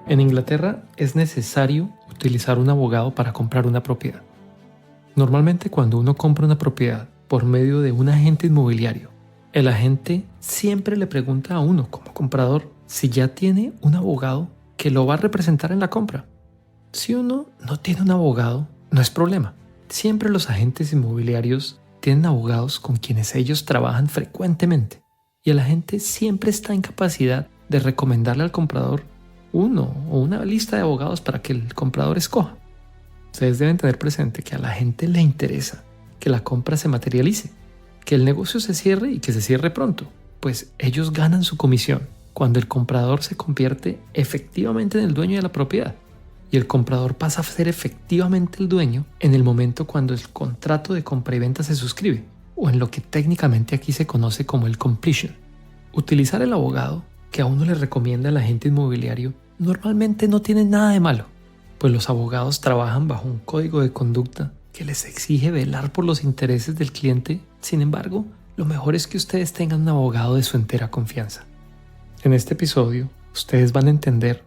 En Inglaterra es necesario utilizar un abogado para comprar una propiedad. Normalmente cuando uno compra una propiedad por medio de un agente inmobiliario, el agente siempre le pregunta a uno como comprador si ya tiene un abogado que lo va a representar en la compra. Si uno no tiene un abogado, no es problema. Siempre los agentes inmobiliarios tienen abogados con quienes ellos trabajan frecuentemente y el agente siempre está en capacidad de recomendarle al comprador uno o una lista de abogados para que el comprador escoja. Ustedes deben tener presente que a la gente le interesa que la compra se materialice, que el negocio se cierre y que se cierre pronto, pues ellos ganan su comisión cuando el comprador se convierte efectivamente en el dueño de la propiedad y el comprador pasa a ser efectivamente el dueño en el momento cuando el contrato de compra y venta se suscribe, o en lo que técnicamente aquí se conoce como el completion. Utilizar el abogado que a uno le recomienda el agente inmobiliario normalmente no tiene nada de malo, pues los abogados trabajan bajo un código de conducta que les exige velar por los intereses del cliente. Sin embargo, lo mejor es que ustedes tengan un abogado de su entera confianza. En este episodio, ustedes van a entender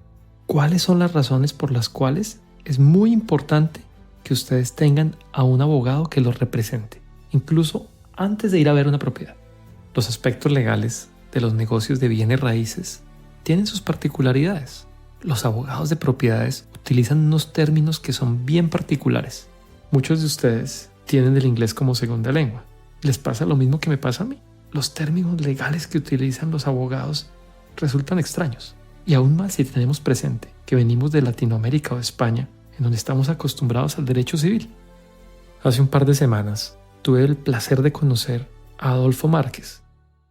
cuáles son las razones por las cuales es muy importante que ustedes tengan a un abogado que los represente, incluso antes de ir a ver una propiedad. Los aspectos legales de los negocios de bienes raíces tienen sus particularidades. Los abogados de propiedades utilizan unos términos que son bien particulares. Muchos de ustedes tienen el inglés como segunda lengua. ¿Les pasa lo mismo que me pasa a mí? Los términos legales que utilizan los abogados resultan extraños. Y aún más si tenemos presente que venimos de Latinoamérica o de España, en donde estamos acostumbrados al derecho civil. Hace un par de semanas tuve el placer de conocer a Adolfo Márquez.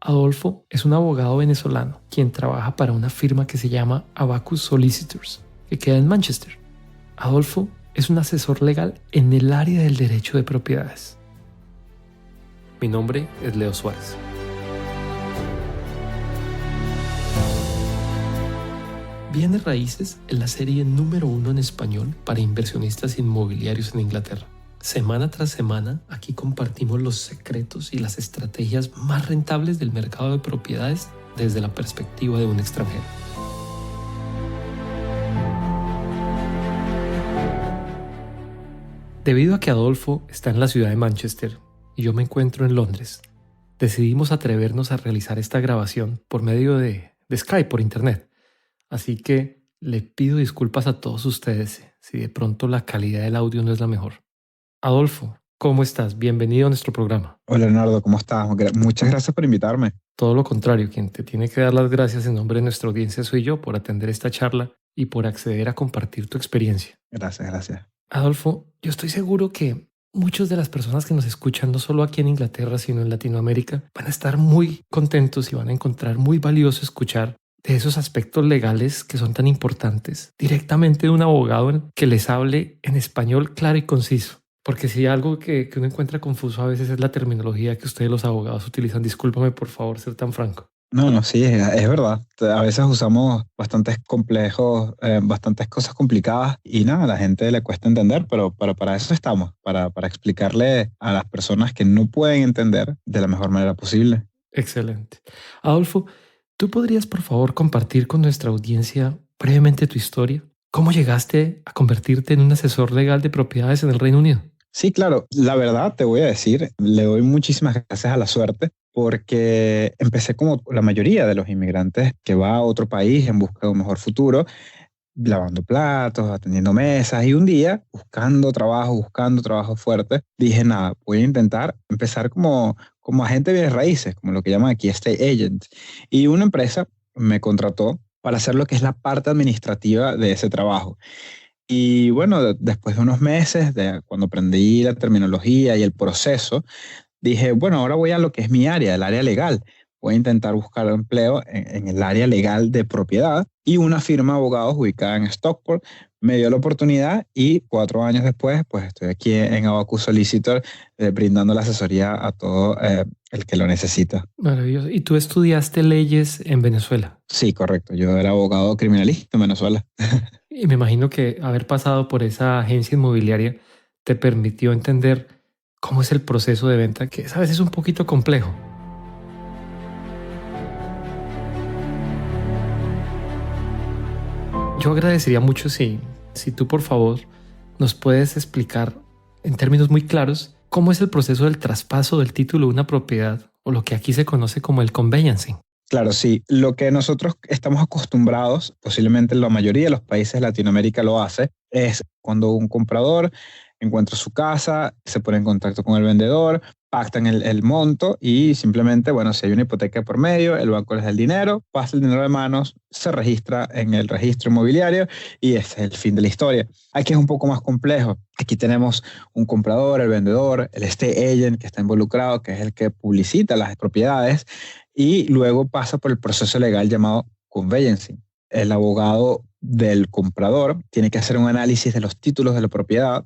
Adolfo es un abogado venezolano quien trabaja para una firma que se llama Abacus Solicitors, que queda en Manchester. Adolfo es un asesor legal en el área del derecho de propiedades. Mi nombre es Leo Suárez. Bienes raíces es la serie número 1 en español para inversionistas inmobiliarios en Inglaterra. Semana tras semana, aquí compartimos los secretos y las estrategias más rentables del mercado de propiedades desde la perspectiva de un extranjero. Debido a que Adolfo está en la ciudad de Manchester y yo me encuentro en Londres, decidimos atrevernos a realizar esta grabación por medio de Skype, por internet. Así que le pido disculpas a todos ustedes si de pronto la calidad del audio no es la mejor. Adolfo, ¿cómo estás? Bienvenido a nuestro programa. Hola Leonardo, ¿cómo estás? Muchas gracias por invitarme. Todo lo contrario, quien te tiene que dar las gracias en nombre de nuestra audiencia soy yo por atender esta charla y por acceder a compartir tu experiencia. Gracias. Adolfo, yo estoy seguro que muchas de las personas que nos escuchan, no solo aquí en Inglaterra, sino en Latinoamérica, van a estar muy contentos y van a encontrar muy valioso escuchar de esos aspectos legales que son tan importantes directamente de un abogado que les hable en español claro y conciso. Porque si algo que uno encuentra confuso a veces es la terminología que ustedes los abogados utilizan. Discúlpame por favor ser tan franco. No, sí, es verdad. A veces usamos bastantes complejos, bastantes cosas complicadas y nada, a la gente le cuesta entender, pero para eso estamos, para explicarle a las personas que no pueden entender de la mejor manera posible. Excelente. Adolfo, ¿tú podrías por favor compartir con nuestra audiencia brevemente tu historia? ¿Cómo llegaste a convertirte en un asesor legal de propiedades en el Reino Unido? Sí, claro. La verdad, te voy a decir, le doy muchísimas gracias a la suerte porque empecé como la mayoría de los inmigrantes que va a otro país en busca de un mejor futuro, lavando platos, atendiendo mesas y un día buscando trabajo fuerte, dije nada, voy a intentar empezar como agente de bienes raíces, como lo que llaman aquí estate agent. Y una empresa me contrató para hacer lo que es la parte administrativa de ese trabajo. Y bueno, después de unos meses, de cuando aprendí la terminología y el proceso, dije, bueno, ahora voy a lo que es mi área, el área legal. Voy a intentar buscar empleo en el área legal de propiedad y una firma de abogados ubicada en Stockport me dio la oportunidad y 4 años después, pues estoy aquí en Abacus Solicitor brindando la asesoría a todo el que lo necesita. Maravilloso. ¿Y tú estudiaste leyes en Venezuela? Sí, correcto. Yo era abogado criminalista en Venezuela. Y me imagino que haber pasado por esa agencia inmobiliaria te permitió entender cómo es el proceso de venta, que a veces es un poquito complejo. Yo agradecería mucho si tú por favor nos puedes explicar en términos muy claros cómo es el proceso del traspaso del título de una propiedad o lo que aquí se conoce como el conveyancing. Claro, sí. Lo que nosotros estamos acostumbrados, posiblemente la mayoría de los países de Latinoamérica lo hace, es cuando un comprador encuentra su casa, se pone en contacto con el vendedor, pactan el monto y simplemente, bueno, si hay una hipoteca por medio, el banco les da el dinero, pasa el dinero de manos, se registra en el registro inmobiliario y ese es el fin de la historia. Aquí es un poco más complejo. Aquí tenemos un comprador, el vendedor, el estate agent que está involucrado, que es el que publicita las propiedades y luego pasa por el proceso legal llamado conveyancing. El abogado del comprador tiene que hacer un análisis de los títulos de la propiedad,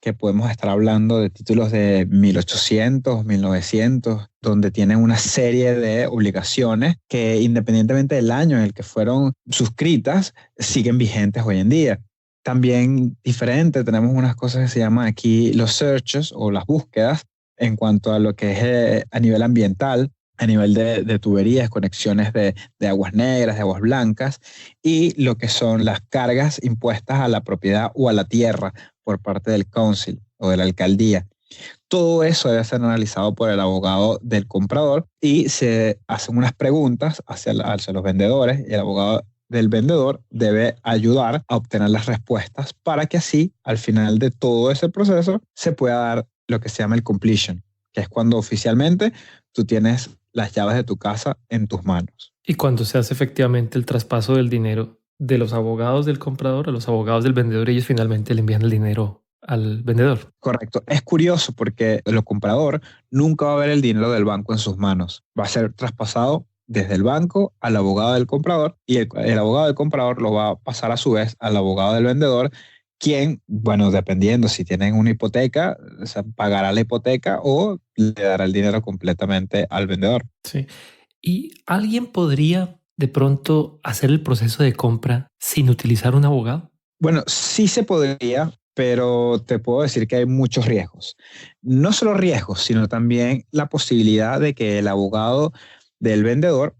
que podemos estar hablando de títulos de 1800, 1900, donde tienen una serie de obligaciones que independientemente del año en el que fueron suscritas, siguen vigentes hoy en día. También diferente, tenemos unas cosas que se llaman aquí los searches o las búsquedas en cuanto a lo que es a nivel ambiental, a nivel de tuberías, conexiones de aguas negras, de aguas blancas, y lo que son las cargas impuestas a la propiedad o a la tierra por parte del council o de la alcaldía. Todo eso debe ser analizado por el abogado del comprador y se hacen unas preguntas hacia los vendedores y el abogado del vendedor debe ayudar a obtener las respuestas para que así, al final de todo ese proceso, se pueda dar lo que se llama el completion, que es cuando oficialmente tú tienes las llaves de tu casa en tus manos. Y cuando se hace efectivamente el traspaso del dinero de los abogados del comprador a los abogados del vendedor, ellos finalmente le envían el dinero al vendedor. Correcto. Es curioso porque el comprador nunca va a ver el dinero del banco en sus manos. Va a ser traspasado desde el banco al abogado del comprador y el abogado del comprador lo va a pasar a su vez al abogado del vendedor, quien, bueno, dependiendo si tienen una hipoteca, o sea, pagará la hipoteca o le dará el dinero completamente al vendedor. Sí. ¿Y alguien podría de pronto hacer el proceso de compra sin utilizar un abogado? Bueno, sí se podría, pero te puedo decir que hay muchos riesgos. No solo riesgos, sino también la posibilidad de que el abogado del vendedor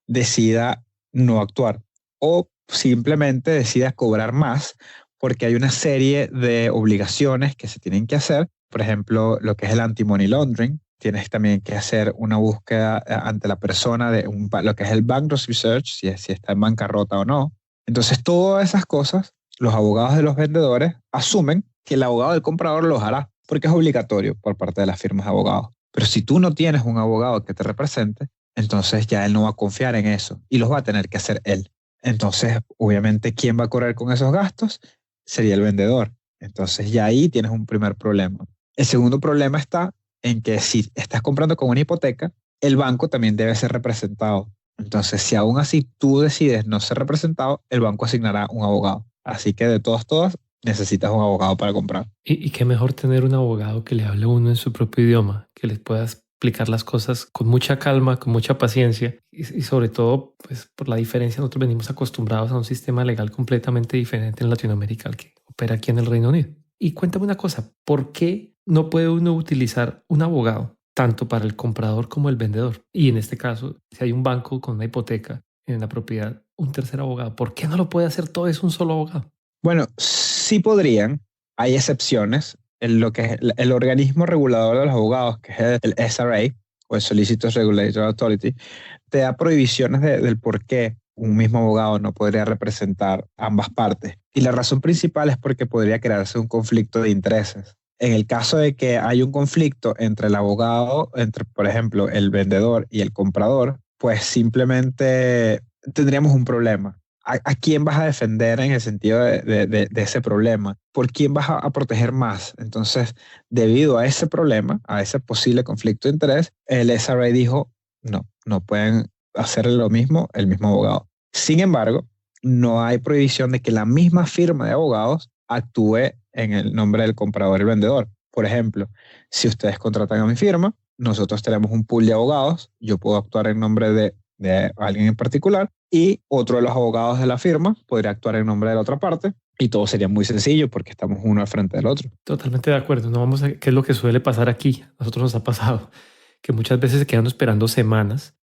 decida no actuar o simplemente decida cobrar más porque hay una serie de obligaciones que se tienen que hacer. Por ejemplo, lo que es el anti-money laundering. Tienes también que hacer una búsqueda ante la persona de lo que es el bankruptcy search, si está en bancarrota o no. Entonces, todas esas cosas, los abogados de los vendedores asumen que el abogado del comprador los hará, porque es obligatorio por parte de las firmas de abogados. Pero si tú no tienes un abogado que te represente, entonces ya él no va a confiar en eso y los va a tener que hacer él. Entonces, obviamente, ¿quién va a correr con esos gastos? Sería el vendedor. Entonces, ya ahí tienes un primer problema. El segundo problema está en que si estás comprando con una hipoteca, el banco también debe ser representado. Entonces, si aún así tú decides no ser representado, el banco asignará un abogado. Así que de todas, necesitas un abogado para comprar. Y qué mejor tener un abogado que le hable a uno en su propio idioma, que les pueda explicar las cosas con mucha calma, con mucha paciencia y sobre todo, pues por la diferencia, nosotros venimos acostumbrados a un sistema legal completamente diferente en Latinoamérica al que opera aquí en el Reino Unido. Y cuéntame una cosa, ¿por qué no puede uno utilizar un abogado tanto para el comprador como el vendedor? Y en este caso, si hay un banco con una hipoteca en la propiedad, un tercer abogado, ¿por qué no lo puede hacer todo eso un solo abogado? Bueno, sí podrían, hay excepciones. Lo que es el organismo regulador de los abogados, que es el SRA, o el Solicitors Regulatory Authority, te da prohibiciones del por qué un mismo abogado no podría representar ambas partes. Y la razón principal es porque podría crearse un conflicto de intereses. En el caso de que hay un conflicto entre el abogado, entre, por ejemplo, el vendedor y el comprador, pues simplemente tendríamos un problema. ¿A quién vas a defender en el sentido de ese problema? ¿Por quién vas a proteger más? Entonces, debido a ese problema, a ese posible conflicto de interés, el SRA dijo, no pueden hacer lo mismo el mismo abogado. Sin embargo, no hay prohibición de que la misma firma de abogados actúe en el nombre del comprador y el vendedor. Por ejemplo, si ustedes contratan a mi firma, nosotros tenemos un pool de abogados, yo puedo actuar en nombre de alguien en particular y otro de los abogados de la firma podría actuar en nombre de la otra parte y todo sería muy sencillo porque estamos uno al frente del otro. Totalmente de acuerdo. No vamos a, ¿qué es lo que suele pasar aquí? A nosotros nos ha pasado que muchas veces se quedan esperando semanas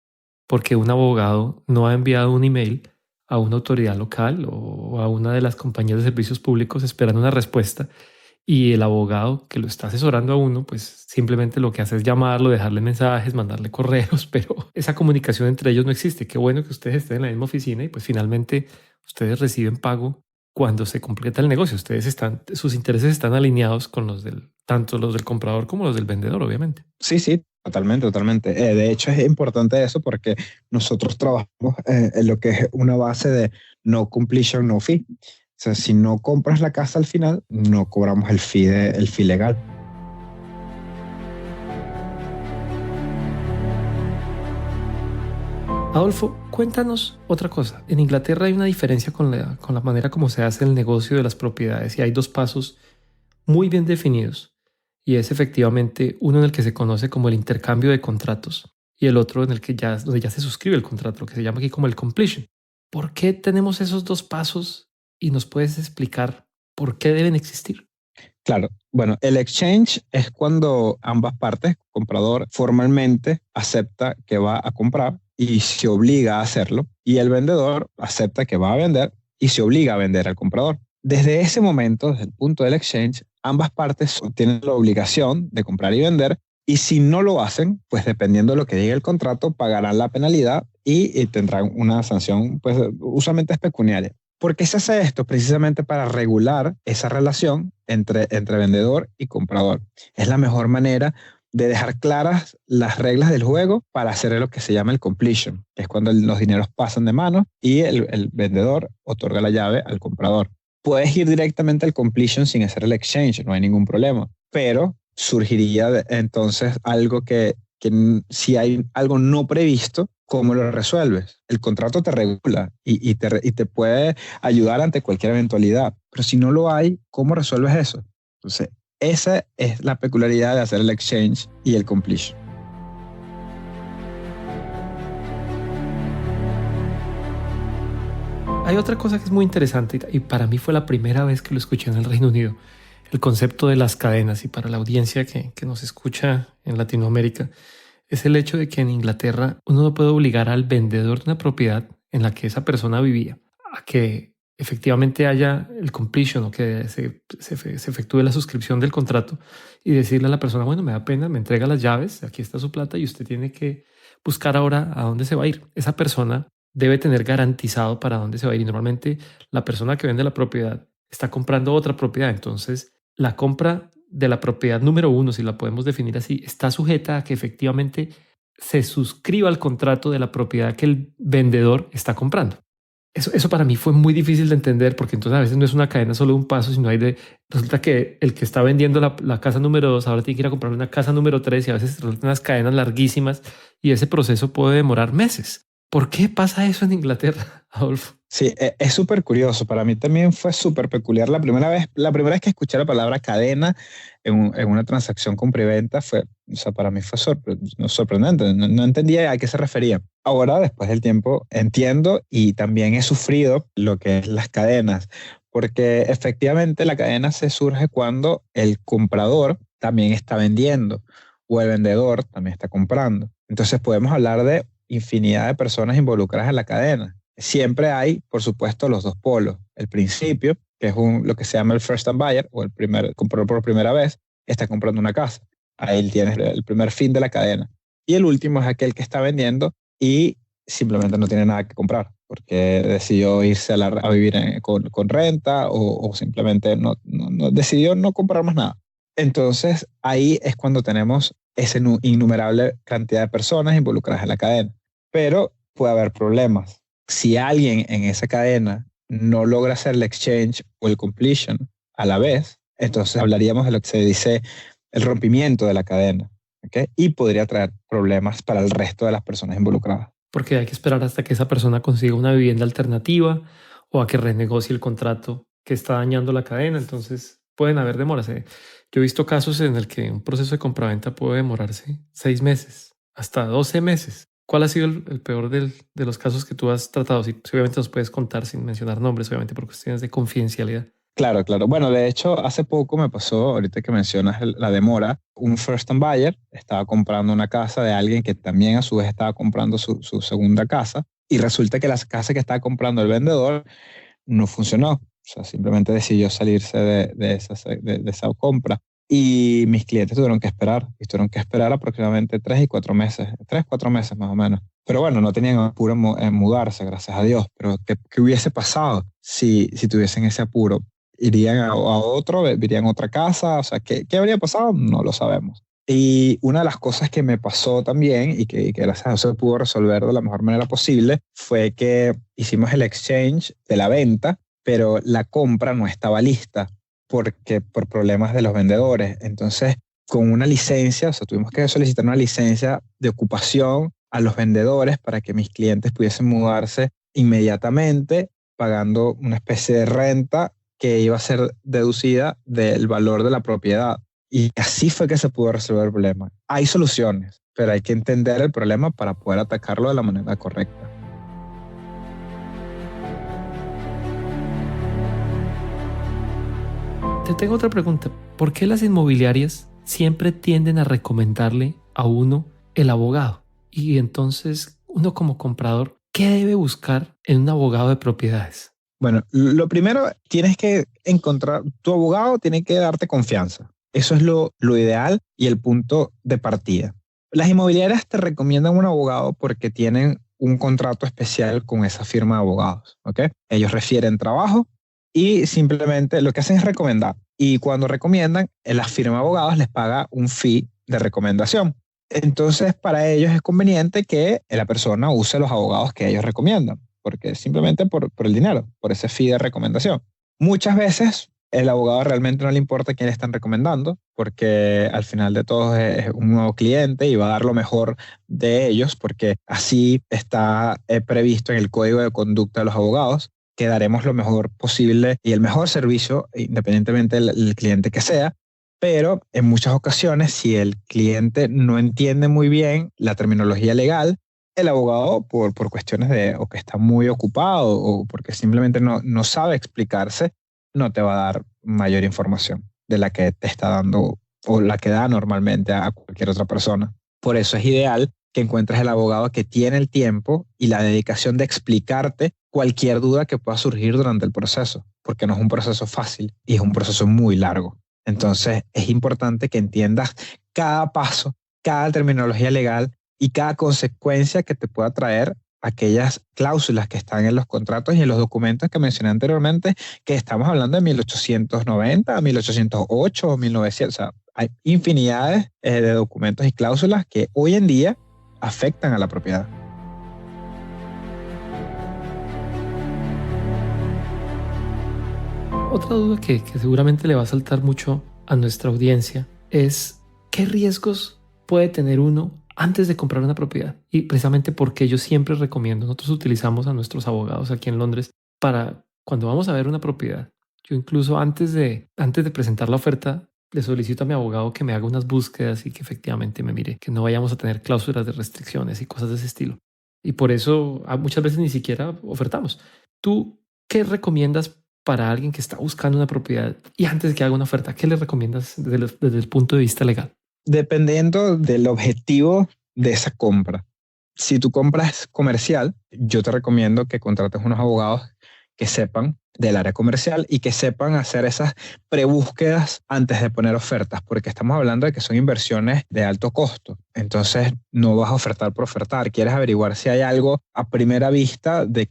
porque un abogado no ha enviado un email a una autoridad local o a una de las compañías de servicios públicos esperando una respuesta, y el abogado que lo está asesorando a uno, pues simplemente lo que hace es llamarlo, dejarle mensajes, mandarle correos, pero esa comunicación entre ellos no existe. Qué bueno que ustedes estén en la misma oficina y pues finalmente ustedes reciben pago cuando se completa el negocio. Sus intereses están alineados con tanto los del comprador como los del vendedor, obviamente. Sí, sí, totalmente, totalmente. De hecho, es importante eso porque nosotros trabajamos en lo que es una base de no completion, no fee. O sea, si no compras la casa al final, no cobramos el fee legal. Adolfo, cuéntanos otra cosa. En Inglaterra hay una diferencia con la manera como se hace el negocio de las propiedades y hay dos pasos muy bien definidos. Y es efectivamente uno en el que se conoce como el intercambio de contratos y el otro en el que donde ya se suscribe el contrato, lo que se llama aquí como el completion. ¿Por qué tenemos esos dos pasos? Y nos puedes explicar por qué deben existir. Claro, bueno, el exchange es cuando ambas partes, comprador formalmente acepta que va a comprar y se obliga a hacerlo, y el vendedor acepta que va a vender y se obliga a vender al comprador. Desde ese momento, desde el punto del exchange, ambas partes tienen la obligación de comprar y vender, y si no lo hacen, pues dependiendo de lo que diga el contrato, pagarán la penalidad y tendrán una sanción, pues usualmente es pecuniaria. ¿Por qué se hace esto? Precisamente para regular esa relación entre vendedor y comprador. Es la mejor manera de dejar claras las reglas del juego para hacer lo que se llama el completion, que es cuando los dineros pasan de mano y el vendedor otorga la llave al comprador. Puedes ir directamente al completion sin hacer el exchange, no hay ningún problema, pero surgiría entonces algo que si hay algo no previsto, ¿cómo lo resuelves? El contrato te regula y te puede ayudar ante cualquier eventualidad, pero si no lo hay, ¿cómo resuelves eso? Entonces, esa es la peculiaridad de hacer el exchange y el completion. Hay otra cosa que es muy interesante y para mí fue la primera vez que lo escuché en el Reino Unido, el concepto de las cadenas, y para la audiencia que nos escucha en Latinoamérica, es el hecho de que en Inglaterra uno no puede obligar al vendedor de una propiedad en la que esa persona vivía a que efectivamente haya el completion o que se efectúe la suscripción del contrato y decirle a la persona, bueno, me da pena, me entrega las llaves, aquí está su plata y usted tiene que buscar ahora a dónde se va a ir. Esa persona debe tener garantizado para dónde se va a ir, y normalmente la persona que vende la propiedad está comprando otra propiedad. Entonces, la compra de la propiedad número uno, si la podemos definir así, está sujeta a que efectivamente se suscriba al contrato de la propiedad que el vendedor está comprando. Eso para mí fue muy difícil de entender, porque entonces a veces no es una cadena solo de un paso, sino resulta que el que está vendiendo la casa número 2 ahora tiene que ir a comprar una casa número 3 y a veces resultan unas cadenas larguísimas y ese proceso puede demorar meses. ¿Por qué pasa eso en Inglaterra, Adolfo? Sí, es súper curioso. Para mí también fue súper peculiar. La primera vez que escuché la palabra cadena en una transacción compra-venta o sea, para mí fue sorprendente. No entendía a qué se refería. Ahora, después del tiempo, entiendo y también he sufrido lo que es las cadenas, porque efectivamente la cadena se surge cuando el comprador también está vendiendo o el vendedor también está comprando. Entonces podemos hablar de infinidad de personas involucradas en la cadena. Siempre hay, por supuesto, los dos polos. El principio, que es lo que se llama el first time buyer, o el primer comprador por primera vez, está comprando una casa. Ahí tienes el primer fin de la cadena. Y el último es aquel que está vendiendo y simplemente no tiene nada que comprar, porque decidió irse a vivir con renta o simplemente decidió no comprar más nada. Entonces, ahí es cuando tenemos esa innumerable cantidad de personas involucradas en la cadena. Pero puede haber problemas. Si alguien en esa cadena no logra hacer el exchange o el completion a la vez, entonces hablaríamos de lo que se dice el rompimiento de la cadena, ¿okay? Y podría traer problemas para el resto de las personas involucradas. Porque hay que esperar hasta que esa persona consiga una vivienda alternativa o a que renegocie el contrato que está dañando la cadena. Entonces pueden haber demoras. Yo he visto casos en el que un proceso de compraventa puede demorarse 6 meses, hasta 12 meses. ¿Cuál ha sido el peor de los casos que tú has tratado? Si obviamente nos puedes contar sin mencionar nombres, obviamente por cuestiones de confidencialidad. Claro, claro. Bueno, de hecho, hace poco me pasó, ahorita que mencionas la demora, un first time buyer estaba comprando una casa de alguien que también a su vez estaba comprando su segunda casa Y resulta que la casa que estaba comprando el vendedor no funcionó. O sea, simplemente decidió salirse de esa compra. Y mis clientes tuvieron que esperar. Y tuvieron que esperar aproximadamente 3 y 4 meses. 3, 4 meses más o menos. Pero bueno, no tenían apuro en mudarse, gracias a Dios. Pero ¿qué hubiese pasado si tuviesen ese apuro? ¿Irían a otro? ¿Irían a otra casa? O sea, ¿qué habría pasado? No lo sabemos. Y una de las cosas que me pasó también y que gracias a Dios se pudo resolver de la mejor manera posible fue que hicimos el exchange de la venta, pero la compra no estaba lista porque por problemas de los vendedores. Entonces, con una licencia, o sea, tuvimos que solicitar una licencia de ocupación a los vendedores para que mis clientes pudiesen mudarse inmediatamente, pagando una especie de renta que iba a ser deducida del valor de la propiedad. Y así fue que se pudo resolver el problema. Hay soluciones, pero hay que entender el problema para poder atacarlo de la manera correcta. Te tengo otra pregunta. ¿Por qué las inmobiliarias siempre tienden a recomendarle a uno el abogado? Y entonces, uno como comprador, ¿qué debe buscar en un abogado de propiedades? Bueno, lo primero, tienes que encontrar, tu abogado tiene que darte confianza. Eso es lo ideal y el punto de partida. Las inmobiliarias te recomiendan un abogado porque tienen un contrato especial con esa firma de abogados, ¿ok? Ellos refieren trabajo y simplemente lo que hacen es recomendar. Y cuando recomiendan, la firma de abogados les paga un fee de recomendación. Entonces, para ellos es conveniente que la persona use los abogados que ellos recomiendan, porque simplemente por el dinero, por ese fee de recomendación. Muchas veces el abogado realmente no le importa quién le están recomendando, porque al final de todo es un nuevo cliente y va a dar lo mejor de ellos, porque así está previsto en el código de conducta de los abogados, que daremos lo mejor posible y el mejor servicio, independientemente del cliente que sea. Pero en muchas ocasiones, si el cliente no entiende muy bien la terminología legal, el abogado, por cuestiones de o que está muy ocupado o porque simplemente no sabe explicarse, no te va a dar mayor información de la que te está dando o la que da normalmente a cualquier otra persona. Por eso es ideal que encuentres el abogado que tiene el tiempo y la dedicación de explicarte cualquier duda que pueda surgir durante el proceso, porque no es un proceso fácil y es un proceso muy largo. Entonces es importante que entiendas cada paso, cada terminología legal y cada consecuencia que te pueda traer aquellas cláusulas que están en los contratos y en los documentos que mencioné anteriormente, que estamos hablando de 1890, 1808 o 1900. O sea, hay infinidades de documentos y cláusulas que hoy en día afectan a la propiedad. Otra duda que seguramente le va a saltar mucho a nuestra audiencia es ¿qué riesgos puede tener uno antes de comprar una propiedad? Y precisamente porque yo siempre recomiendo, nosotros utilizamos a nuestros abogados aquí en Londres para cuando vamos a ver una propiedad. Yo incluso antes de presentar la oferta, le solicito a mi abogado que me haga unas búsquedas y que efectivamente me mire, que no vayamos a tener cláusulas de restricciones y cosas de ese estilo. Y por eso muchas veces ni siquiera ofertamos. ¿Tú qué recomiendas para alguien que está buscando una propiedad y antes de que haga una oferta? ¿Qué le recomiendas desde el punto de vista legal? Dependiendo del objetivo de esa compra. Si tu compra es comercial, yo te recomiendo que contrates unos abogados que sepan del área comercial y que sepan hacer esas prebúsquedas antes de poner ofertas, porque estamos hablando de que son inversiones de alto costo. Entonces no vas a ofertar por ofertar. Quieres averiguar si hay algo a primera vista de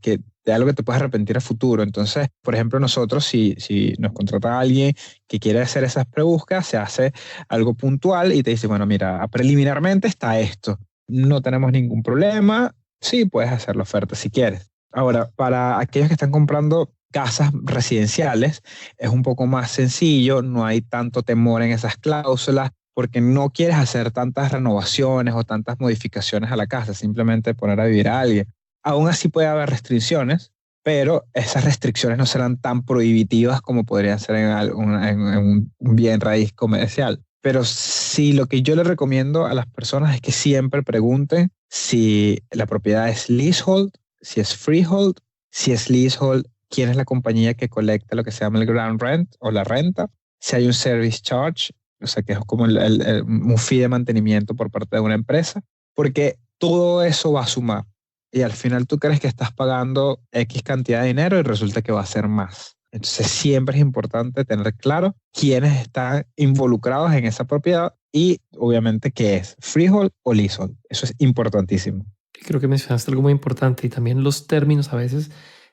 algo que te puedes arrepentir a futuro. Entonces, por ejemplo, nosotros, si nos contrata a alguien que quiere hacer esas prebúsquedas, se hace algo puntual y te dice, bueno, mira, preliminarmente está esto. No tenemos ningún problema. Sí, puedes hacer la oferta si quieres. Ahora, para aquellos que están comprando casas residenciales, es un poco más sencillo, no hay tanto temor en esas cláusulas, porque no quieres hacer tantas renovaciones o tantas modificaciones a la casa, simplemente poner a vivir a alguien. Aún así puede haber restricciones, pero esas restricciones no serán tan prohibitivas como podrían ser en un bien raíz comercial. Pero sí, lo que yo le recomiendo a las personas es que siempre pregunten si la propiedad es leasehold, si es freehold. Si es leasehold, quién es la compañía que colecta lo que se llama el ground rent o la renta. Si hay un service charge, o sea que es como un fee de mantenimiento por parte de una empresa, porque todo eso va a sumar. y al final tú crees que estás pagando X cantidad de dinero y resulta que va a ser más. Entonces siempre es importante tener claro quiénes están involucrados en esa propiedad y obviamente qué es, freehold o leasehold. Eso es importantísimo. Creo que mencionaste algo muy importante y también los términos a veces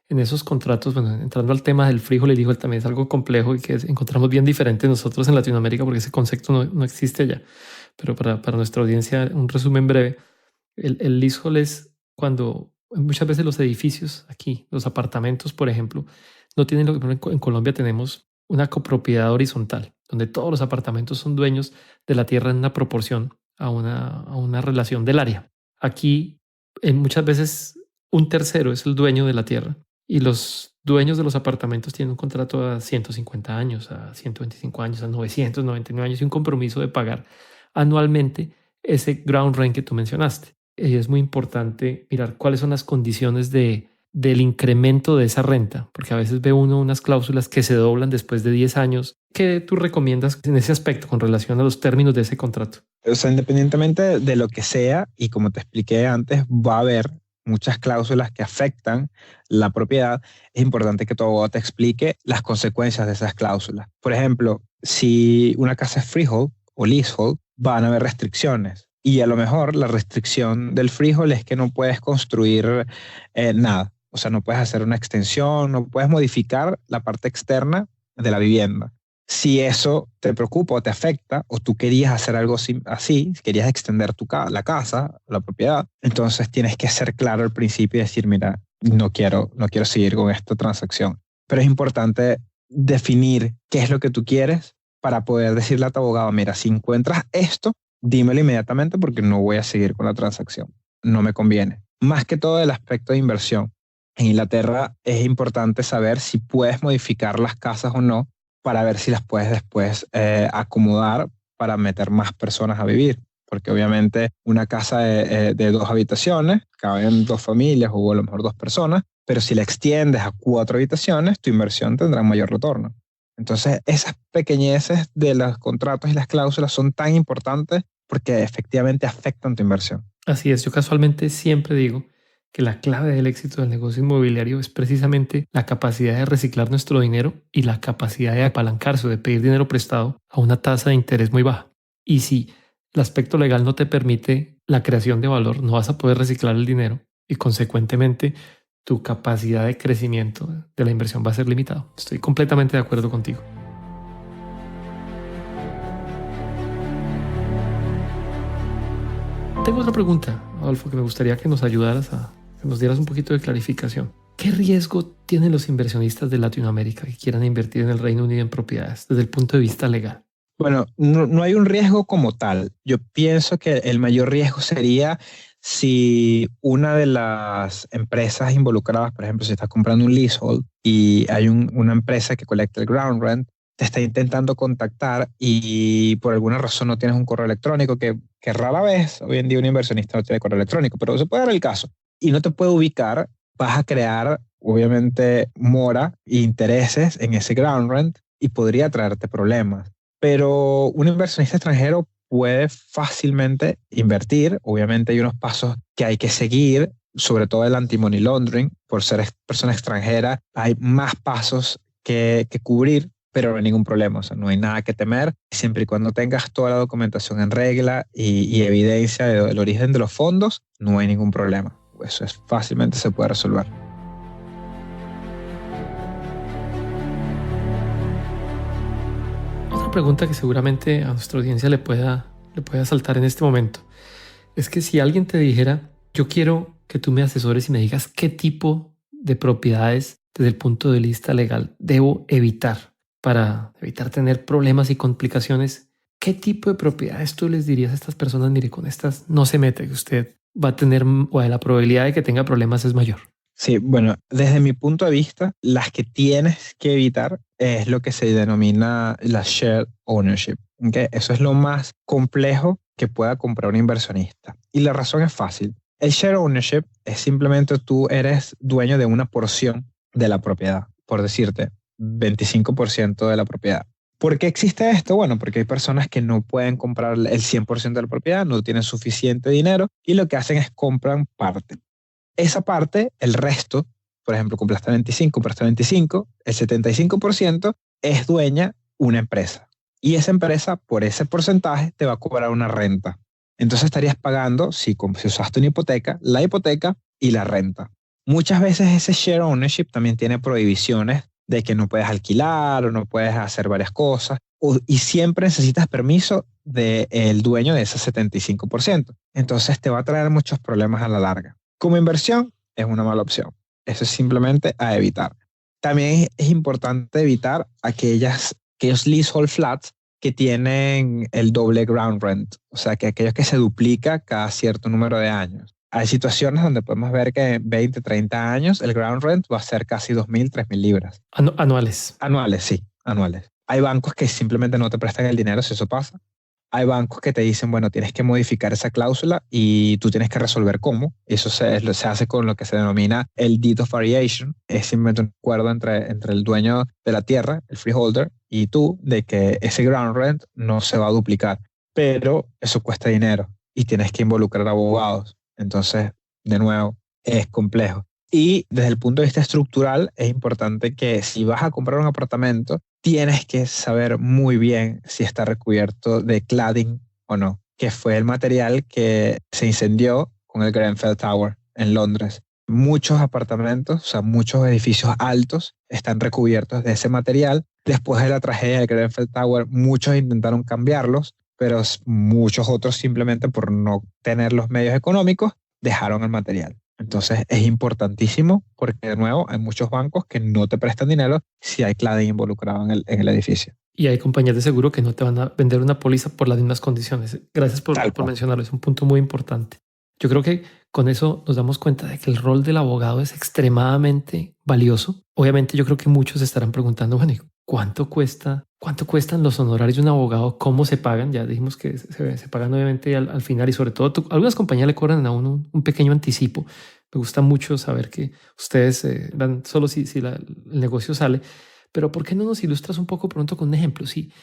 en esos contratos, bueno, entrando al tema del frijol y el también es algo complejo y que encontramos bien diferente nosotros en Latinoamérica porque ese concepto no existe allá. Pero para nuestra audiencia, un resumen breve, el leasehold es cuando muchas veces los edificios aquí, los apartamentos, por ejemplo, no tienen lo que en Colombia tenemos una copropiedad horizontal, donde todos los apartamentos son dueños de la tierra en una proporción a una relación del área. Aquí, muchas veces, un tercero es el dueño de la tierra y los dueños de los apartamentos tienen un contrato a 150 años, a 125 años, a 999 años y un compromiso de pagar anualmente ese ground rent que tú mencionaste. Y es muy importante mirar cuáles son las condiciones del incremento de esa renta, porque a veces ve uno unas cláusulas que se doblan después de 10 años. ¿Qué tú recomiendas en ese aspecto con relación a los términos de ese contrato? O sea, independientemente de lo que sea, y como te expliqué antes, va a haber muchas cláusulas que afectan la propiedad. Es importante que tu abogado te explique las consecuencias de esas cláusulas. Por ejemplo, si una casa es freehold o leasehold, van a haber restricciones. Y a lo mejor la restricción del freehold es que no puedes construir nada. O sea, no puedes hacer una extensión, no puedes modificar la parte externa de la vivienda. Si eso te preocupa o te afecta, o tú querías hacer algo así, querías extender la casa, la propiedad, entonces tienes que ser claro al principio y decir, mira, no quiero seguir con esta transacción. Pero es importante definir qué es lo que tú quieres para poder decirle a tu abogado, mira, si encuentras esto, dímelo inmediatamente porque no voy a seguir con la transacción. No me conviene. Más que todo el aspecto de inversión. En Inglaterra es importante saber si puedes modificar las casas o no para ver si las puedes después acomodar para meter más personas a vivir. Porque obviamente una casa de 2 habitaciones, caben 2 familias o a lo mejor 2 personas, pero si la extiendes a 4 habitaciones, tu inversión tendrá un mayor retorno. Entonces, esas pequeñeces de los contratos y las cláusulas son tan importantes porque efectivamente afectan tu inversión. Así es, yo casualmente siempre digo que la clave del éxito del negocio inmobiliario es precisamente la capacidad de reciclar nuestro dinero y la capacidad de apalancarse o de pedir dinero prestado a una tasa de interés muy baja. Y si el aspecto legal no te permite la creación de valor, no vas a poder reciclar el dinero y consecuentemente tu capacidad de crecimiento de la inversión va a ser limitada. Estoy completamente de acuerdo contigo. Tengo otra pregunta, Adolfo, que me gustaría que nos ayudaras que nos dieras un poquito de clarificación. ¿Qué riesgo tienen los inversionistas de Latinoamérica que quieran invertir en el Reino Unido en propiedades desde el punto de vista legal? Bueno, no hay un riesgo como tal. Yo pienso que el mayor riesgo sería si una de las empresas involucradas, por ejemplo, si estás comprando un leasehold y hay una empresa que colecta el ground rent, te está intentando contactar y por alguna razón no tienes un correo electrónico, que rara vez hoy en día un inversionista no tiene correo electrónico, pero se puede dar el caso, y no te puede ubicar, vas a crear obviamente mora e intereses en ese ground rent y podría traerte problemas. Pero un inversionista extranjero puede fácilmente invertir. Obviamente hay unos pasos que hay que seguir, sobre todo el anti-money laundering. Por ser persona extranjera, hay más pasos que cubrir, pero no hay ningún problema. O sea, no hay nada que temer, siempre y cuando tengas toda la documentación en regla y evidencia del origen de los fondos, no hay ningún problema. Eso fácilmente se puede resolver. Otra pregunta que seguramente a nuestra audiencia le pueda saltar en este momento es que si alguien te dijera, yo quiero que tú me asesores y me digas qué tipo de propiedades desde el punto de vista legal debo evitar para evitar tener problemas y complicaciones, ¿qué tipo de propiedades tú les dirías a estas personas? Mire, con estas no se mete, que usted va a tener, o la probabilidad de que tenga problemas es mayor. Sí, bueno, desde mi punto de vista, las que tienes que evitar es lo que se denomina la shared ownership. ¿Okay? Eso es lo más complejo que pueda comprar un inversionista. Y la razón es fácil. El shared ownership es simplemente tú eres dueño de una porción de la propiedad, por decirte, 25% de la propiedad. ¿Por qué existe esto? Bueno, porque hay personas que no pueden comprar el 100% de la propiedad, no tienen suficiente dinero y lo que hacen es compran parte. Esa parte, el resto, por ejemplo, compraste 25, el 75% es dueña una empresa. Y esa empresa, por ese porcentaje, te va a cobrar una renta. Entonces estarías pagando, si usaste una hipoteca, la hipoteca y la renta. Muchas veces ese share ownership también tiene prohibiciones de que no puedes alquilar o no puedes hacer varias cosas. Y siempre necesitas permiso del dueño de ese 75%. Entonces te va a traer muchos problemas a la larga. Como inversión es una mala opción. Eso es simplemente a evitar. También es importante evitar aquellos leasehold flats que tienen el doble ground rent, o sea, que aquellos que se duplica cada cierto número de años. Hay situaciones donde podemos ver que en 20, 30 años el ground rent va a ser casi 2.000, 3.000 libras. Anuales. Anuales, sí, anuales. Hay bancos que simplemente no te prestan el dinero si eso pasa. Hay bancos que te dicen, bueno, tienes que modificar esa cláusula y tú tienes que resolver cómo. Eso se hace con lo que se denomina el deed of variation. Es simplemente un acuerdo entre el dueño de la tierra, el freeholder, y tú, de que ese ground rent no se va a duplicar. Pero eso cuesta dinero y tienes que involucrar abogados. Entonces, de nuevo, es complejo. Y desde el punto de vista estructural, es importante que si vas a comprar un apartamento, tienes que saber muy bien si está recubierto de cladding o no, que fue el material que se incendió con el Grenfell Tower en Londres. Muchos apartamentos, o sea, muchos edificios altos están recubiertos de ese material. Después de la tragedia del Grenfell Tower, muchos intentaron cambiarlos, pero muchos otros simplemente por no tener los medios económicos dejaron el material. Entonces es importantísimo porque de nuevo hay muchos bancos que no te prestan dinero si hay cladding involucrado en el edificio. Y hay compañías de seguro que no te van a vender una póliza por las mismas condiciones. Gracias por mencionarlo, es un punto muy importante. Yo creo que con eso nos damos cuenta de que el rol del abogado es extremadamente valioso. Obviamente yo creo que muchos estarán preguntando, bueno, ¿cuánto cuestan los honorarios de un abogado? ¿Cómo se pagan? Ya dijimos que se pagan obviamente al final y sobre todo algunas compañías le cobran a uno un pequeño anticipo. Me gusta mucho saber que ustedes dan solo si el negocio sale. Pero ¿por qué no nos ilustras un poco pronto con un ejemplo? Si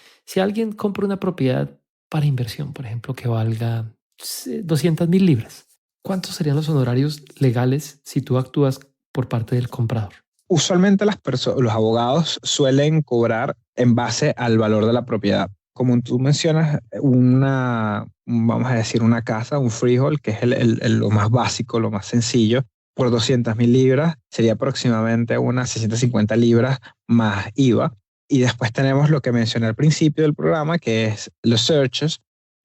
alguien compra una propiedad para inversión, por ejemplo, que valga 200.000 libras, ¿cuántos serían los honorarios legales si tú actúas por parte del comprador? Usualmente los abogados suelen cobrar en base al valor de la propiedad. Como tú mencionas, vamos a decir una casa, un freehold, que es lo más básico, lo más sencillo, por 200.000 libras sería aproximadamente unas 650 libras más IVA. Y después tenemos lo que mencioné al principio del programa, que es los searches.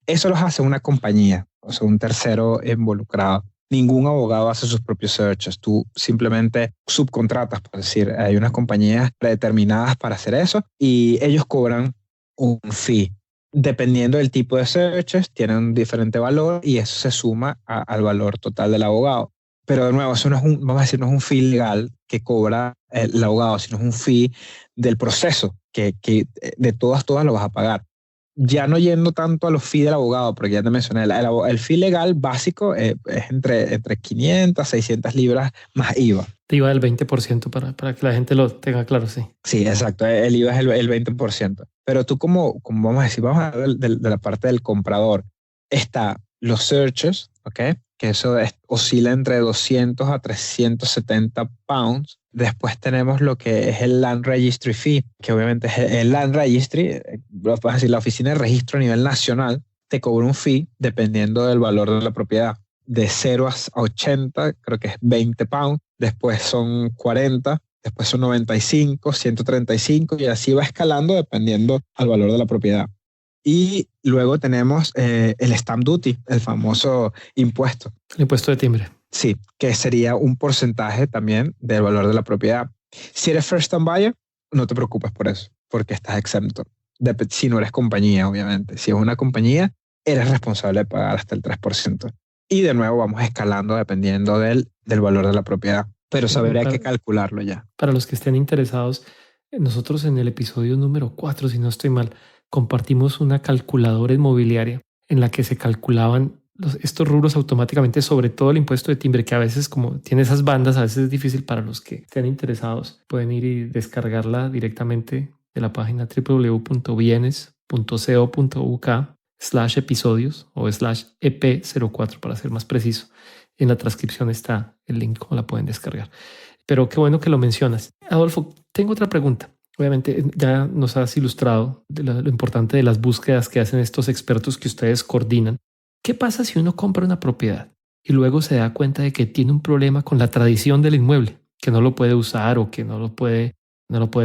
Eso los hace una compañía, o sea, un tercero involucrado. Ningún abogado hace sus propios searches. Tú simplemente subcontratas, por decir, hay unas compañías predeterminadas para hacer eso y ellos cobran un fee. Dependiendo del tipo de searches, tienen un diferente valor y eso se suma al valor total del abogado. Pero de nuevo, eso no es vamos a decir, no es un fee legal que cobra el abogado, sino es un fee del proceso que de todas lo vas a pagar. Ya no yendo tanto a los fees del abogado, porque ya te mencioné, el fee legal básico es entre 500, 600 libras más IVA. Te IVA del 20% para que la gente lo tenga claro, sí. Sí, exacto, el IVA es el 20%. Pero tú como vamos a decir, vamos a hablar de la parte del comprador. Está los searches, ¿ok? Que eso oscila entre 200 a 370 pounds. Después tenemos lo que es el Land Registry Fee, que obviamente es el Land Registry, vamos a decir, la oficina de registro a nivel nacional, te cobra un fee dependiendo del valor de la propiedad. De 0 a 80, creo que es 20 pounds, después son 40, después son 95, 135 y así va escalando dependiendo al valor de la propiedad. Y luego tenemos el stamp duty, el famoso impuesto. El impuesto de timbre. Sí, que sería un porcentaje también del valor de la propiedad. Si eres first time buyer, no te preocupes por eso, porque estás exento. Si no eres compañía, obviamente. Si es una compañía, eres responsable de pagar hasta el 3%. Y de nuevo vamos escalando dependiendo del valor de la propiedad. Pero habría que calcularlo ya. Para los que estén interesados, nosotros en el episodio número 4, si no estoy mal, compartimos una calculadora inmobiliaria en la que se calculaban estos rubros automáticamente, sobre todo el impuesto de timbre, que a veces como tiene esas bandas, a veces es difícil para los que estén interesados. Pueden ir y descargarla directamente de la página www.bienes.co.uk /episodios o /EP04 para ser más preciso. En la transcripción está el link, cómo la pueden descargar. Pero qué bueno que lo mencionas. Adolfo, tengo otra pregunta. Obviamente ya nos has ilustrado de lo importante de las búsquedas que hacen estos expertos que ustedes coordinan. ¿Qué pasa si uno compra una propiedad y luego se da cuenta de que tiene un problema con la tradición del inmueble, que no lo puede usar o que no lo puede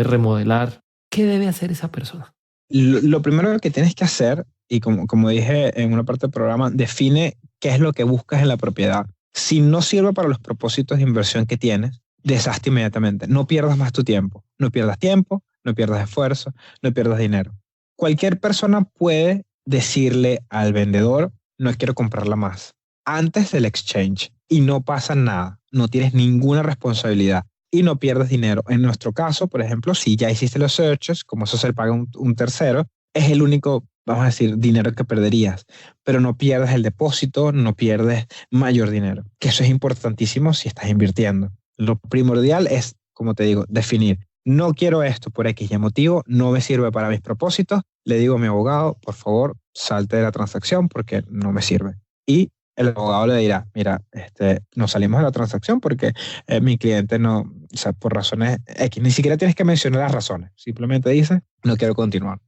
remodelar? ¿Qué debe hacer esa persona? Lo primero que tienes que hacer, y como dije en una parte del programa, define qué es lo que buscas en la propiedad. Si no sirve para los propósitos de inversión que tienes, deshazte inmediatamente. No pierdas más tu tiempo. No pierdas tiempo, no pierdas esfuerzo, no pierdas dinero. Cualquier persona puede decirle al vendedor, no quiero comprarla más, antes del exchange, y no pasa nada. No tienes ninguna responsabilidad y no pierdes dinero. En nuestro caso, por ejemplo, si ya hiciste los searches, como eso se le paga un tercero, es el único, vamos a decir, dinero que perderías, pero no pierdes el depósito, no pierdes mayor dinero, que eso es importantísimo si estás invirtiendo. Lo primordial es, como te digo, definir. No quiero esto por X y motivo, no me sirve para mis propósitos. Le digo a mi abogado, por favor, salte de la transacción porque no me sirve. Y el abogado le dirá, mira, nos salimos de la transacción porque mi cliente no, o sea, por razones X, ni siquiera tienes que mencionar las razones, simplemente dice, no quiero continuar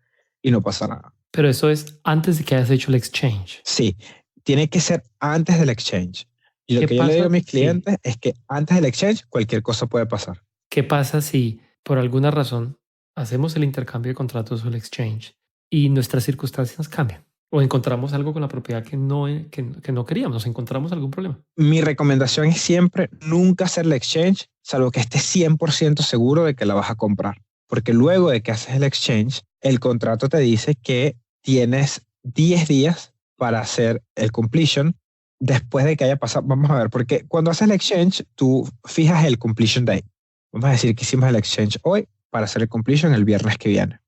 y no pasa nada. Pero eso es antes de que hayas hecho el exchange. Sí, tiene que ser antes del exchange. Y lo que yo le digo a mis clientes es que antes del exchange cualquier cosa puede pasar. ¿Qué pasa si por alguna razón hacemos el intercambio de contratos o el exchange y nuestras circunstancias cambian? O encontramos algo con la propiedad que no queríamos, nos encontramos algún problema. Mi recomendación es siempre nunca hacer el exchange, salvo que estés 100% seguro de que la vas a comprar. Porque luego de que haces el exchange, el contrato te dice que tienes 10 días para hacer el completion después de que haya pasado. Vamos a ver, porque cuando haces el exchange, tú fijas el completion date. Vamos a decir que hicimos el exchange hoy para hacer el completion el viernes que viene.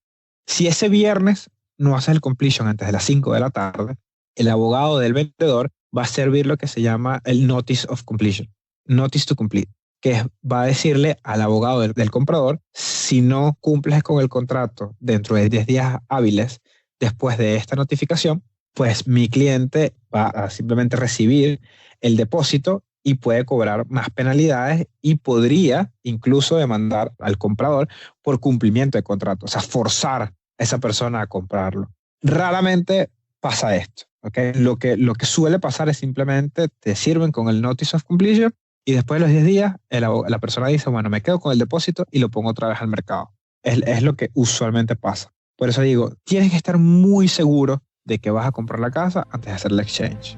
Si ese viernes no haces el completion antes de las 5 de la tarde, el abogado del vendedor va a servir lo que se llama el Notice of Completion, Notice to Complete, que va a decirle al abogado del comprador, si no cumples con el contrato dentro de 10 días hábiles después de esta notificación, pues mi cliente va a simplemente recibir el depósito y puede cobrar más penalidades y podría incluso demandar al comprador por cumplimiento de contrato, o sea, forzar a esa persona a comprarlo. Raramente pasa esto, ¿okay? Lo que suele pasar es simplemente te sirven con el Notice of Completion y después de los 10 días la persona dice, bueno, me quedo con el depósito y lo pongo otra vez al mercado. Es lo que usualmente pasa. Por eso digo, tienes que estar muy seguro de que vas a comprar la casa antes de hacer el exchange.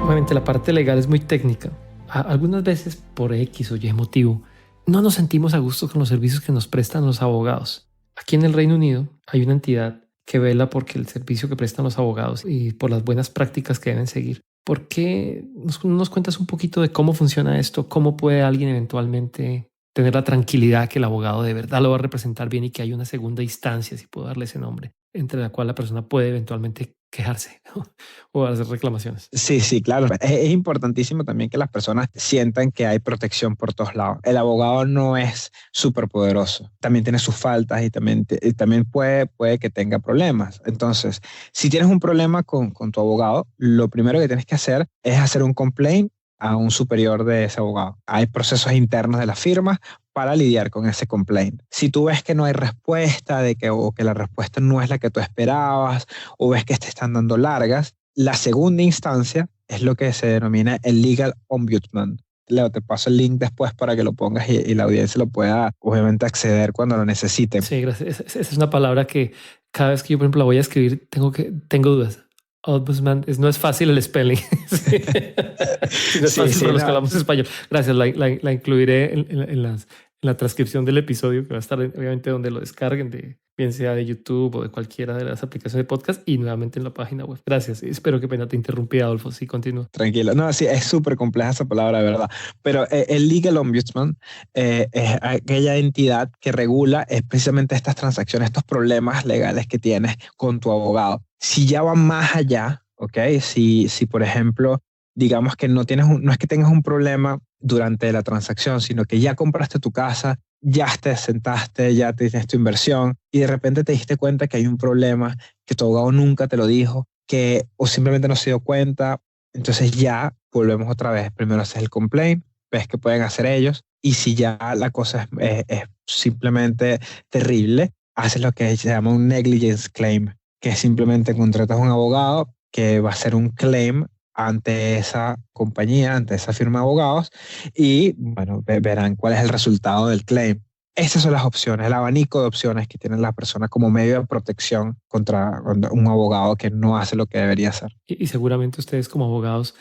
Obviamente la parte legal es muy técnica. Algunas veces por X o Y motivo no nos sentimos a gusto con los servicios que nos prestan los abogados. Aquí en el Reino Unido hay una entidad que vela porque el servicio que prestan los abogados y por las buenas prácticas que deben seguir. ¿Por qué nos cuentas un poquito de cómo funciona esto? ¿Cómo puede alguien eventualmente tener la tranquilidad que el abogado de verdad lo va a representar bien y que hay una segunda instancia, si puedo darle ese nombre, entre la cual la persona puede eventualmente quejarse, ¿no? O hacer reclamaciones? Sí, claro. Es importantísimo también que las personas sientan que hay protección por todos lados. El abogado no es súper poderoso. También tiene sus faltas y también puede que tenga problemas. Entonces, si tienes un problema con tu abogado, lo primero que tienes que hacer es hacer un complaint a un superior de ese abogado. Hay procesos internos de la firma para lidiar con ese complaint. Si tú ves que no hay respuesta, o que la respuesta no es la que tú esperabas, o ves que te están dando largas, la segunda instancia es lo que se denomina el Legal Ombudsman. Te paso el link después para que lo pongas y la audiencia lo pueda, obviamente, acceder cuando lo necesite. Sí, gracias. Esa es una palabra que cada vez que yo, por ejemplo, la voy a escribir, tengo dudas. Ombudsman, no es fácil el spelling. Sí. No es fácil para los que hablamos español. Gracias, la incluiré en la transcripción del episodio, que va a estar obviamente donde lo descarguen, bien sea de YouTube o de cualquiera de las aplicaciones de podcast, y nuevamente en la página web. Gracias. Espero que pena te interrumpí, Adolfo. Sí, continúa. Tranquilo. No, sí, es súper compleja esa palabra, de verdad. Pero el Legal Ombudsman es aquella entidad que regula precisamente estas transacciones, estos problemas legales que tienes con tu abogado. Si ya va más allá, ¿ok? Si por ejemplo, digamos que no es que tengas un problema durante la transacción, sino que ya compraste tu casa ya te sentaste, ya tienes tu inversión y de repente te diste cuenta que hay un problema, que tu abogado nunca te lo dijo, que o simplemente no se dio cuenta, entonces ya volvemos otra vez. Primero haces el complaint, ves qué pueden hacer ellos y si ya la cosa es simplemente terrible, haces lo que se llama un negligence claim, que es simplemente contratas a un abogado que va a hacer un claim ante esa compañía, ante esa firma de abogados y bueno, verán cuál es el resultado del claim. Esas son las opciones, el abanico de opciones que tienen las personas como medio de protección contra un abogado que no hace lo que debería hacer. Y seguramente ustedes como abogados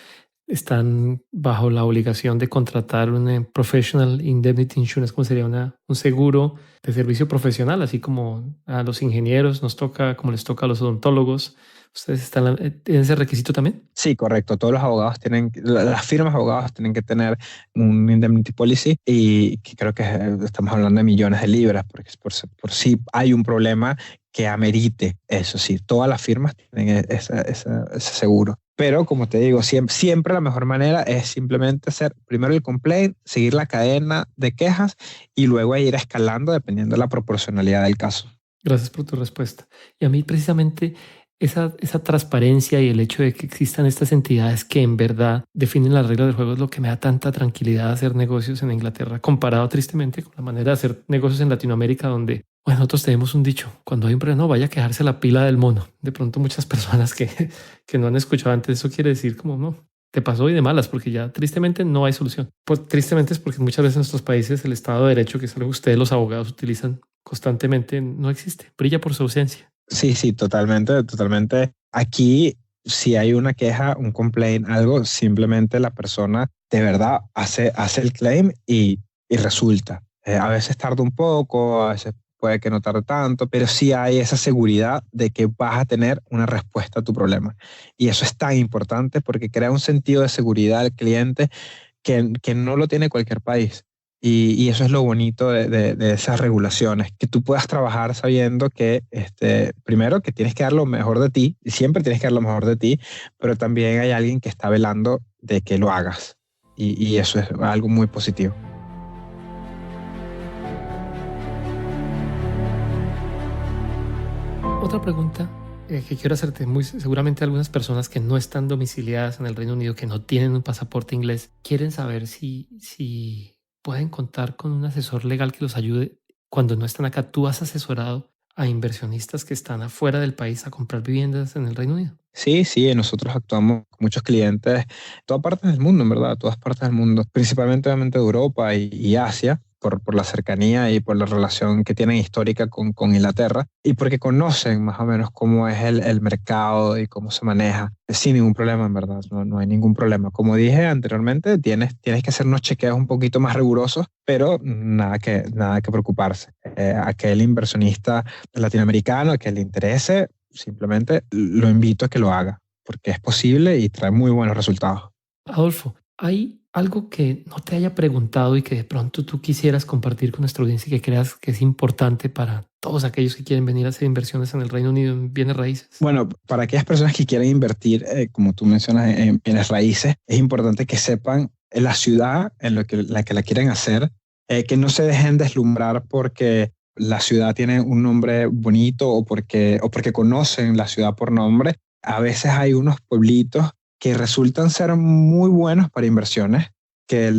están bajo la obligación de contratar un Professional Indemnity Insurance, como sería un seguro de servicio profesional, así como a los ingenieros nos toca, como les toca a los odontólogos. ¿Ustedes están en ese requisito también? Sí, correcto. Todos los abogados las firmas de abogados tienen que tener un indemnity policy y que creo que estamos hablando de millones de libras, porque por si hay un problema que amerite eso. Sí, todas las firmas tienen ese seguro. Pero como te digo, siempre la mejor manera es simplemente hacer primero el complaint, seguir la cadena de quejas y luego ir escalando dependiendo de la proporcionalidad del caso. Gracias por tu respuesta. Y a mí precisamente esa transparencia y el hecho de que existan estas entidades que en verdad definen las reglas del juego es lo que me da tanta tranquilidad hacer negocios en Inglaterra, comparado tristemente con la manera de hacer negocios en Latinoamérica, donde bueno, nosotros tenemos un dicho: cuando hay un problema, no vaya a quejarse la pila del mono. De pronto muchas personas que no han escuchado antes, eso quiere decir como no, te pasó y de malas, porque ya tristemente no hay solución. Pues tristemente es porque muchas veces en nuestros países el Estado de Derecho, que es algo que ustedes los abogados utilizan constantemente, no existe, brilla por su ausencia. Sí, sí, totalmente, totalmente. Aquí, si hay una queja, un complaint, algo, simplemente la persona de verdad hace el claim y resulta. A veces tarda un poco, a veces puede que no tarde tanto, pero sí hay esa seguridad de que vas a tener una respuesta a tu problema. Y eso es tan importante porque crea un sentido de seguridad al cliente que no lo tiene cualquier país. Y eso es lo bonito de esas regulaciones, que tú puedas trabajar sabiendo que, primero, que tienes que dar lo mejor de ti, y siempre tienes que dar lo mejor de ti, pero también hay alguien que está velando de que lo hagas. Y eso es algo muy positivo. Otra pregunta que quiero hacerte, muy seguramente algunas personas que no están domiciliadas en el Reino Unido, que no tienen un pasaporte inglés, quieren saber si pueden contar con un asesor legal que los ayude cuando no están acá. ¿Tú has asesorado a inversionistas que están afuera del país a comprar viviendas en el Reino Unido? Sí, sí, nosotros actuamos con muchos clientes de todas partes del mundo, en verdad, todas partes del mundo, principalmente obviamente de Europa y Asia, por la cercanía y por la relación que tienen histórica con Inglaterra y porque conocen más o menos cómo es el mercado y cómo se maneja, sin ningún problema, en verdad, no hay ningún problema. Como dije anteriormente, tienes que hacer unos chequeos un poquito más rigurosos, pero nada que preocuparse. Aquel inversionista latinoamericano que le interese, simplemente lo invito a que lo haga, porque es posible y trae muy buenos resultados. Adolfo, ¿hay algo que no te haya preguntado y que de pronto tú quisieras compartir con nuestra audiencia y que creas que es importante para todos aquellos que quieren venir a hacer inversiones en el Reino Unido en bienes raíces? Bueno, para aquellas personas que quieren invertir, como tú mencionas, en bienes raíces, es importante que sepan en la ciudad en la que la quieren hacer, que no se dejen deslumbrar porque la ciudad tiene un nombre bonito o porque conocen la ciudad por nombre. A veces hay unos pueblitos que resultan ser muy buenos para inversiones, que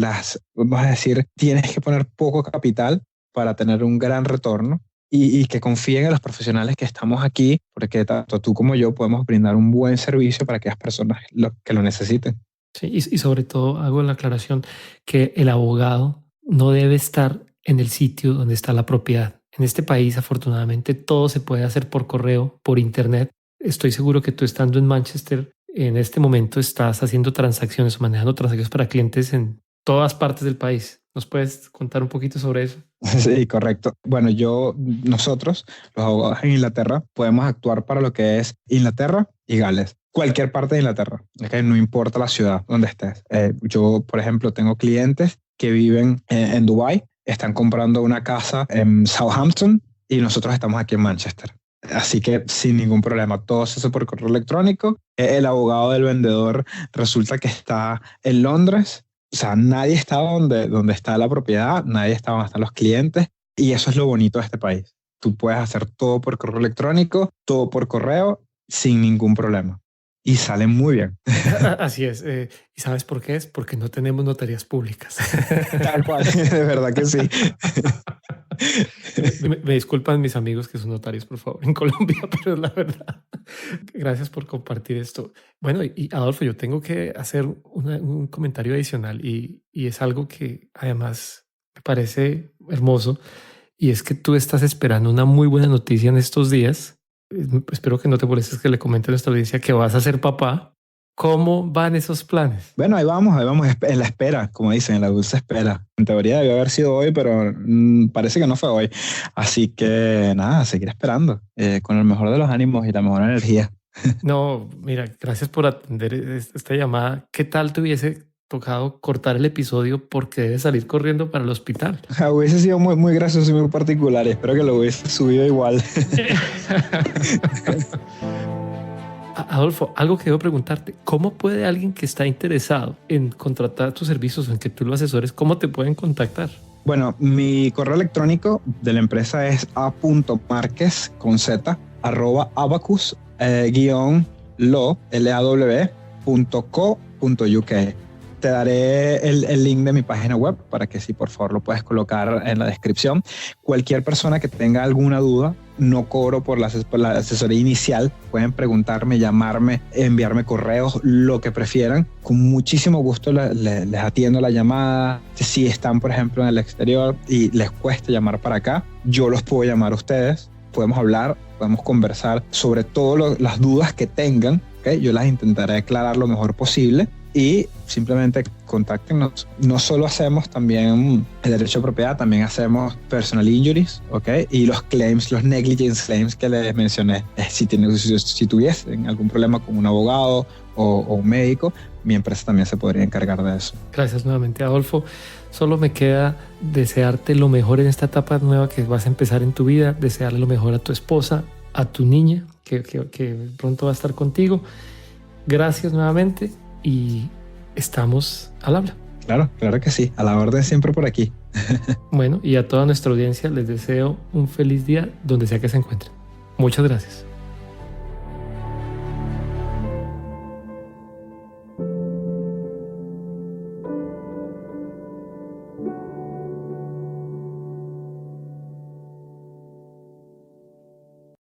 vamos a decir, tienes que poner poco capital para tener un gran retorno y que confíen en los profesionales que estamos aquí, porque tanto tú como yo podemos brindar un buen servicio para aquellas personas que lo necesiten. Sí, y sobre todo hago la aclaración que el abogado no debe estar en el sitio donde está la propiedad. En este país, afortunadamente, todo se puede hacer por correo, por internet. Estoy seguro que tú, estando en Manchester, en este momento estás haciendo transacciones o manejando transacciones para clientes en todas partes del país. ¿Nos puedes contar un poquito sobre eso? Sí, correcto. Bueno, nosotros, los abogados en Inglaterra, podemos actuar para lo que es Inglaterra y Gales. Cualquier parte de Inglaterra, ¿okay? No importa la ciudad donde estés. Yo, por ejemplo, tengo clientes que viven en Dubái, están comprando una casa en Southampton y nosotros estamos aquí en Manchester. Así que sin ningún problema, todo se hace por correo electrónico. El abogado del vendedor resulta que está en Londres O sea, nadie estaba donde está la propiedad, nadie estaba donde están los clientes, y eso es lo bonito de este país. Tú puedes hacer todo por correo electrónico, todo por correo, sin ningún problema. Y sale muy bien. Así es. ¿Y sabes por qué es? Porque no tenemos notarías públicas. Tal cual, de verdad que sí. Me disculpan mis amigos que son notarios, por favor, en Colombia, pero es la verdad. Gracias por compartir esto. Bueno, y Adolfo, yo tengo que hacer un comentario adicional y es algo que además me parece hermoso, y es que tú estás esperando una muy buena noticia en estos días. Espero que no te molestes que le comente a nuestra audiencia que vas a ser papá. ¿Cómo van esos planes? Bueno, ahí vamos, en la espera, como dicen, en la dulce espera. En teoría debió haber sido hoy, pero parece que no fue hoy. Así que nada, seguir esperando, con el mejor de los ánimos y la mejor energía. No, mira, gracias por atender esta llamada. ¿Qué tal te hubiese tocado cortar el episodio porque debes salir corriendo para el hospital? Hubiese sido muy, muy gracioso y muy particular. Espero que lo hubiese subido igual. Adolfo, algo que debo preguntarte, ¿cómo puede alguien que está interesado en contratar tus servicios o en que tú lo asesores, cómo te pueden contactar? Bueno, mi correo electrónico de la empresa es a.marquez con z @abacus law.co.uk. Te daré el link de mi página web para que sí, por favor, lo puedes colocar en la descripción. Cualquier persona que tenga alguna duda, no cobro por la asesoría inicial. Pueden preguntarme, llamarme, enviarme correos, lo que prefieran. Con muchísimo gusto les atiendo la llamada. Si están, por ejemplo, en el exterior y les cuesta llamar para acá, yo los puedo llamar a ustedes. Podemos hablar, podemos conversar sobre todas las dudas que tengan. ¿Okay? Yo las intentaré aclarar lo mejor posible. Y simplemente contáctenos. No solo hacemos también el derecho de propiedad, también hacemos personal injuries, ¿ok? Y los claims, los negligence claims que les mencioné. Si tuviesen algún problema con un abogado o un médico, mi empresa también se podría encargar de eso. Gracias nuevamente, Adolfo. Solo me queda desearte lo mejor en esta etapa nueva que vas a empezar en tu vida, desearle lo mejor a tu esposa, a tu niña, que pronto va a estar contigo. Gracias nuevamente. Y estamos al habla. Claro que sí. A la orden siempre por aquí. Bueno, y a toda nuestra audiencia les deseo un feliz día donde sea que se encuentren. Muchas gracias.